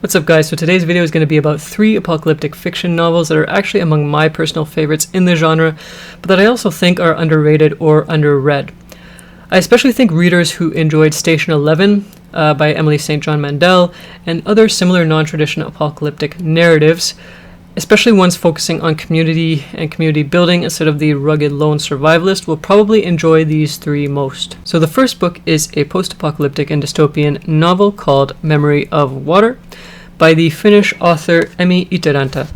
What's up guys, so today's video is going to be about 3 apocalyptic fiction novels that are actually among my personal favorites in the genre, but that I also think are underrated or underread. I especially think readers who enjoyed Station 11 by Emily St. John Mandel and other similar non-traditional apocalyptic narratives, especially ones focusing on community and community building instead of the rugged lone survivalist, will probably enjoy these 3 most. So the first book is a post-apocalyptic and dystopian novel called Memory of Water by the Finnish author Emmi Itäranta.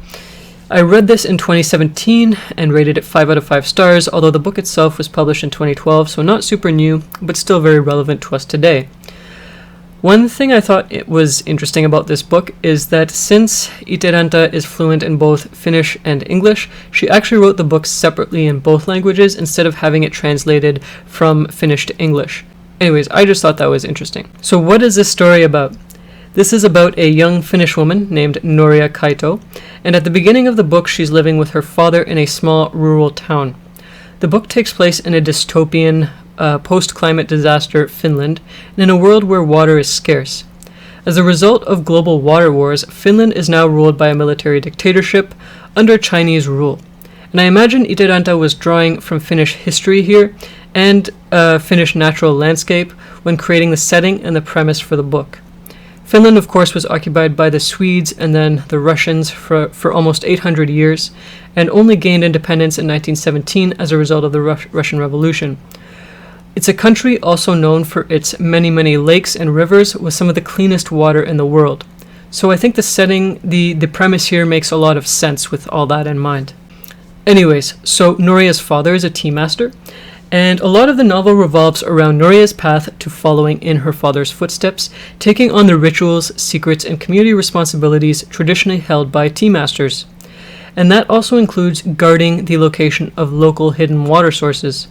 I read this in 2017 and rated it 5 out of 5 stars, although the book itself was published in 2012, so not super new, but still very relevant to us today. One thing I thought it was interesting about this book is that since Itäranta is fluent in both Finnish and English, she actually wrote the book separately in both languages instead of having it translated from Finnish to English. Anyways, I just thought that was interesting. So what is this story about? This is about a young Finnish woman named Norja Kaito, and at the beginning of the book she's living with her father in a small rural town. The book takes place in a dystopian, post-climate disaster Finland, and in a world where water is scarce. As a result of global water wars, Finland is now ruled by a military dictatorship under Chinese rule. And I imagine Itäranta was drawing from Finnish history here and Finnish natural landscape when creating the setting and the premise for the book. Finland, of course, was occupied by the Swedes and then the Russians for almost 800 years, and only gained independence in 1917 as a result of the Russian Revolution. It's a country also known for its many lakes and rivers with some of the cleanest water in the world. So I think the setting, the premise here makes a lot of sense with all that in mind. Anyways, so Norja's father is a tea master, and a lot of the novel revolves around Norja's path to following in her father's footsteps, taking on the rituals, secrets, and community responsibilities traditionally held by tea masters. And that also includes guarding the location of local hidden water sources.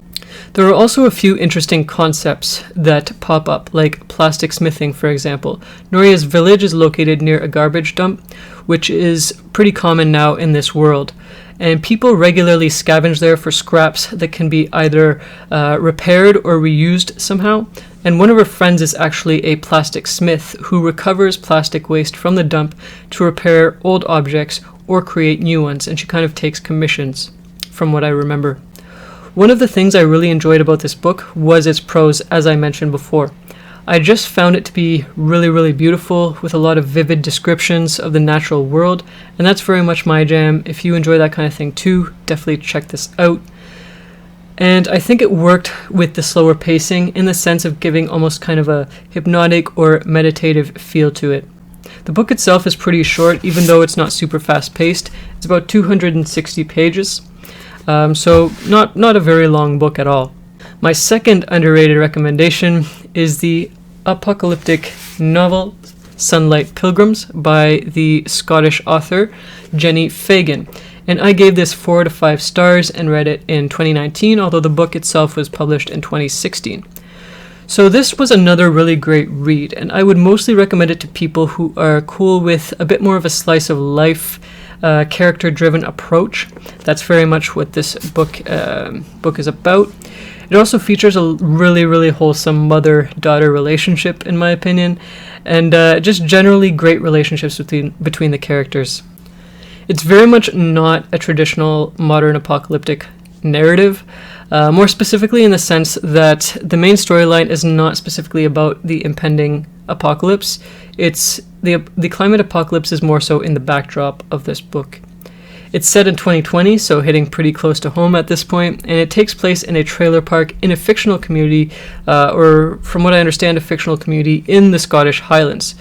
There are also a few interesting concepts that pop up, like plastic smithing, for example. Norja's village is located near a garbage dump, which is pretty common now in this world. And people regularly scavenge there for scraps that can be either repaired or reused somehow. And one of her friends is actually a plastic smith who recovers plastic waste from the dump to repair old objects or create new ones, and she kind of takes commissions, from what I remember. One of the things I really enjoyed about this book was its prose, as I mentioned before. I just found it to be really beautiful, with a lot of vivid descriptions of the natural world, and that's very much my jam. If you enjoy that kind of thing too, definitely check this out. And I think it worked with the slower pacing in the sense of giving almost kind of a hypnotic or meditative feel to it. The book itself is pretty short, even though it's not super fast paced. It's about 260 pages, so not a very long book at all. My second underrated recommendation is the apocalyptic novel Sunlight Pilgrims by the Scottish author Jenny Fagan, and I gave this 4 out of 5 stars and read it in 2019, although the book itself was published in 2016. So this was another really great read, and I would mostly recommend it to people who are cool with a bit more of a slice of life, character-driven approach. That's very much what this book is about. It also features a really wholesome mother-daughter relationship, in my opinion, and just generally great relationships between the characters. It's very much not a traditional modern apocalyptic narrative, more specifically in the sense that the main storyline is not specifically about the impending apocalypse. It's the climate apocalypse is more so in the backdrop of this book. It's set in 2020, so hitting pretty close to home at this point, and it takes place in a trailer park in a fictional community, or from what I understand, a fictional community in the Scottish Highlands.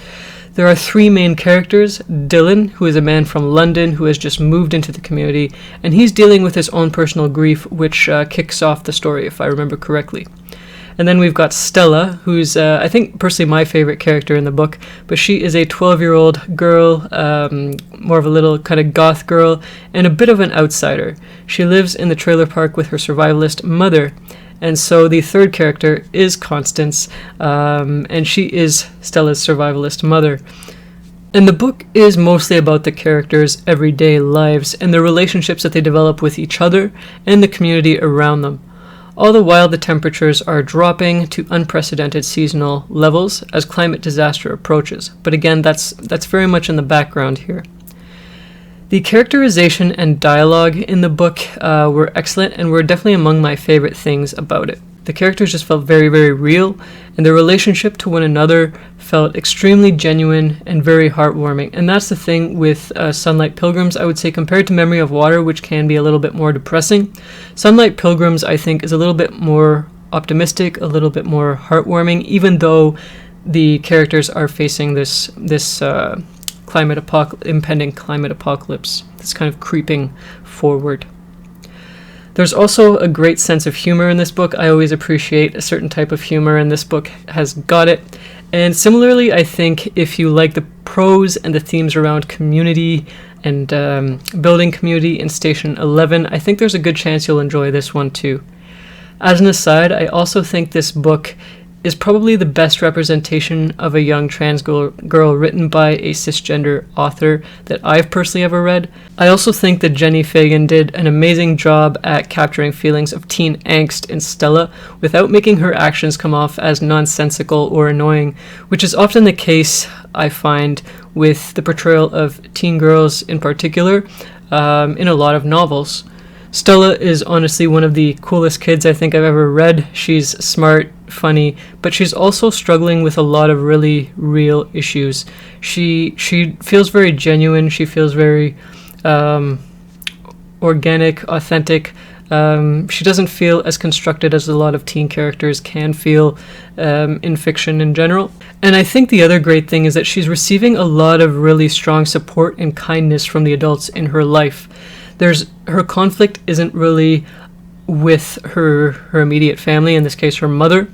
There are 3 main characters: Dylan, who is a man from London who has just moved into the community, and he's dealing with his own personal grief, which kicks off the story, if I remember correctly. And then we've got Stella, who's, I think, personally my favorite character in the book, but she is a 12-year-old girl, more of a little kind of goth girl, and a bit of an outsider. She lives in the trailer park with her survivalist mother, and so the third character is Constance, and she is Stella's survivalist mother. And the book is mostly about the characters' everyday lives and the relationships that they develop with each other and the community around them. All the while, the temperatures are dropping to unprecedented seasonal levels as climate disaster approaches. But again, that's very much in the background here. The characterization and dialogue in the book were excellent and were definitely among my favorite things about it. The characters just felt very, very real, and their relationship to one another felt extremely genuine and very heartwarming. And that's the thing with Sunlight Pilgrims, I would say, compared to Memory of Water, which can be a little bit more depressing. Sunlight Pilgrims, I think, is a little bit more optimistic, a little bit more heartwarming, even though the characters are facing this impending climate apocalypse that's kind of creeping forward. There's also a great sense of humor in this book. I always appreciate a certain type of humor, and this book has got it. And similarly, I think if you like the prose and the themes around community and building community in Station 11, I think there's a good chance you'll enjoy this one too. As an aside, I also think this book is probably the best representation of a young trans girl written by a cisgender author that I've personally ever read. I also think that Jenny Fagan did an amazing job at capturing feelings of teen angst in Stella without making her actions come off as nonsensical or annoying, which is often the case, I find, with the portrayal of teen girls in particular in a lot of novels. Stella is honestly one of the coolest kids I think I've ever read. She's smart, funny, but she's also struggling with a lot of really real issues. She feels very genuine. She feels very organic, authentic. She doesn't feel as constructed as a lot of teen characters can feel in fiction in general. And I think the other great thing is that she's receiving a lot of really strong support and kindness from the adults in her life. Her conflict isn't really with her immediate family, in this case her mother.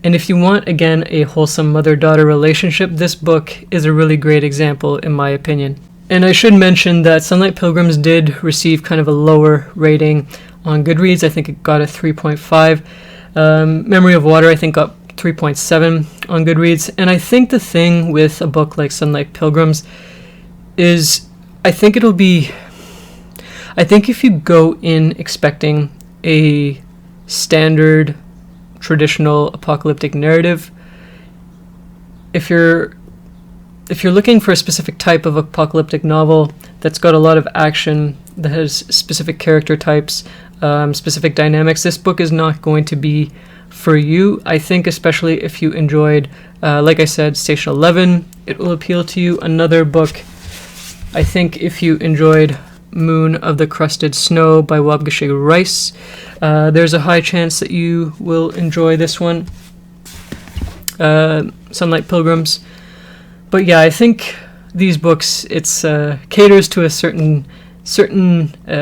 And if you want, again, a wholesome mother-daughter relationship, this book is a really great example, in my opinion. And I should mention that Sunlight Pilgrims did receive kind of a lower rating on Goodreads. I think it got a 3.5. Memory of Water, I think, got 3.7 on Goodreads. And I think the thing with a book like Sunlight Pilgrims is I think if you go in expecting a standard, traditional apocalyptic narrative, if you're looking for a specific type of apocalyptic novel that's got a lot of action, that has specific character types, specific dynamics, this book is not going to be for you. I think especially if you enjoyed, like I said, Station 11, it will appeal to you. Another book, I think if you enjoyed Moon of the Crusted Snow by Waubgeshig Rice, there's a high chance that you will enjoy this one, Sunlight Pilgrims. But yeah, I think these books, it's caters to a certain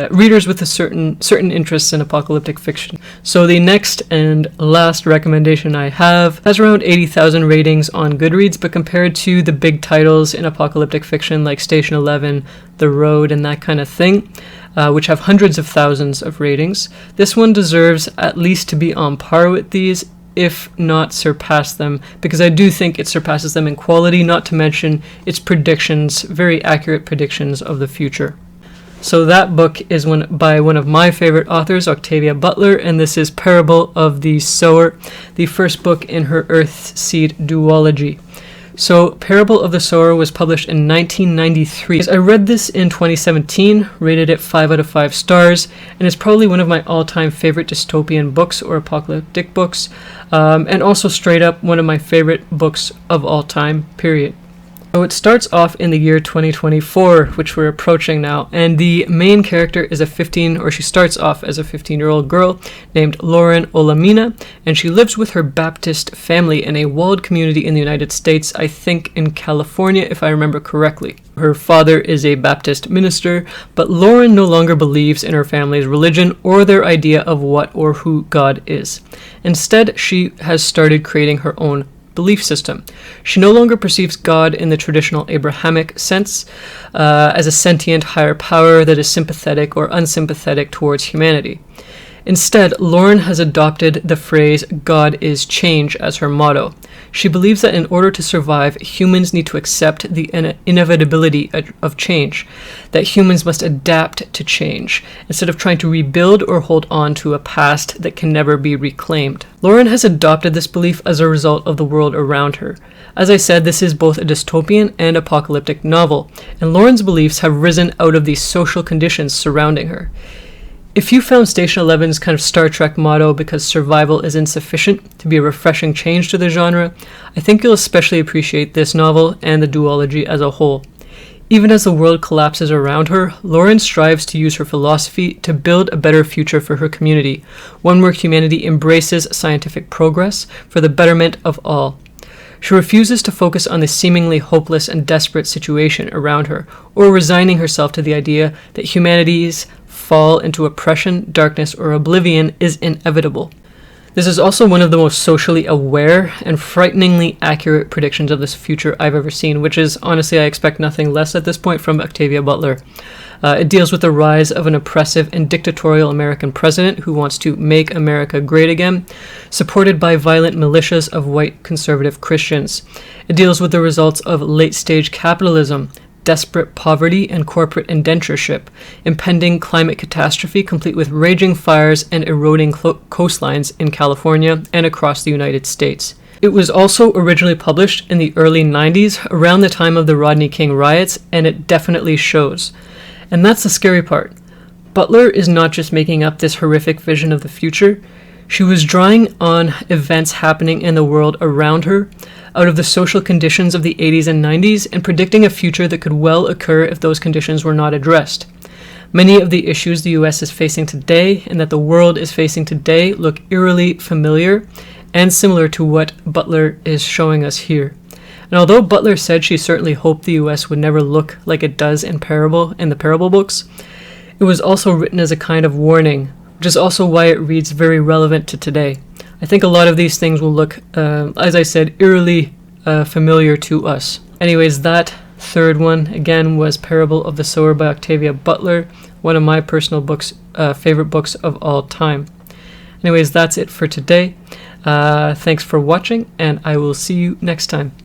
readers with a certain interests in apocalyptic fiction. So the next and last recommendation I have has around 80,000 ratings on Goodreads, but compared to the big titles in apocalyptic fiction like Station 11, The Road, and that kind of thing, which have hundreds of thousands of ratings, this one deserves at least to be on par with these, if not surpass them, because I do think it surpasses them in quality, not to mention its predictions, very accurate predictions of the future. So that book is by one of my favorite authors, Octavia Butler, and this is Parable of the Sower, the first book in her Earthseed duology. So Parable of the Sower was published in 1993. I read this in 2017, rated it 5 out of 5 stars, and it's probably one of my all-time favorite dystopian books or apocalyptic books, and also straight up one of my favorite books of all time, period. So it starts off in the year 2024, which we're approaching now, and the main character is she starts off as a 15-year-old girl named Lauren Olamina, and she lives with her Baptist family in a walled community in the United States, I think in California, if I remember correctly. Her father is a Baptist minister, but Lauren no longer believes in her family's religion or their idea of what or who God is. Instead, she has started creating her own belief system. She no longer perceives God in the traditional Abrahamic sense as a sentient higher power that is sympathetic or unsympathetic towards humanity. Instead, Lauren has adopted the phrase "God is change" as her motto. She believes that in order to survive, humans need to accept the inevitability of change, that humans must adapt to change, instead of trying to rebuild or hold on to a past that can never be reclaimed. Lauren has adopted this belief as a result of the world around her. As I said, this is both a dystopian and apocalyptic novel, and Lauren's beliefs have risen out of the social conditions surrounding her. If you found Station 11's kind of Star Trek motto, because survival is insufficient, to be a refreshing change to the genre, I think you'll especially appreciate this novel and the duology as a whole. Even as the world collapses around her, Lauren strives to use her philosophy to build a better future for her community, one where humanity embraces scientific progress for the betterment of all. She refuses to focus on the seemingly hopeless and desperate situation around her, or resigning herself to the idea that humanity's fall into oppression, darkness, or oblivion is inevitable. This is also one of the most socially aware and frighteningly accurate predictions of this future I've ever seen, which is, honestly, I expect nothing less at this point from Octavia Butler. It deals with the rise of an oppressive and dictatorial American president who wants to make America great again, supported by violent militias of white conservative Christians. It deals with the results of late-stage capitalism, desperate poverty and corporate indentureship, impending climate catastrophe complete with raging fires and eroding coastlines in California and across the United States. It was also originally published in the early 90s, around the time of the Rodney King riots, and it definitely shows. And that's the scary part. Butler is not just making up this horrific vision of the future. She was drawing on events happening in the world around her, out of the social conditions of the 80s and 90s, and predicting a future that could well occur if those conditions were not addressed. Many of the issues the US is facing today and that the world is facing today look eerily familiar and similar to what Butler is showing us here. And although Butler said she certainly hoped the US would never look like it does in the Parable books, it was also written as a kind of warning, which is also why it reads very relevant to today. I think a lot of these things will look, as I said, eerily familiar to us. Anyways, that third one, again, was Parable of the Sower by Octavia Butler, one of my personal favorite books of all time. Anyways, that's it for today. Thanks for watching, and I will see you next time.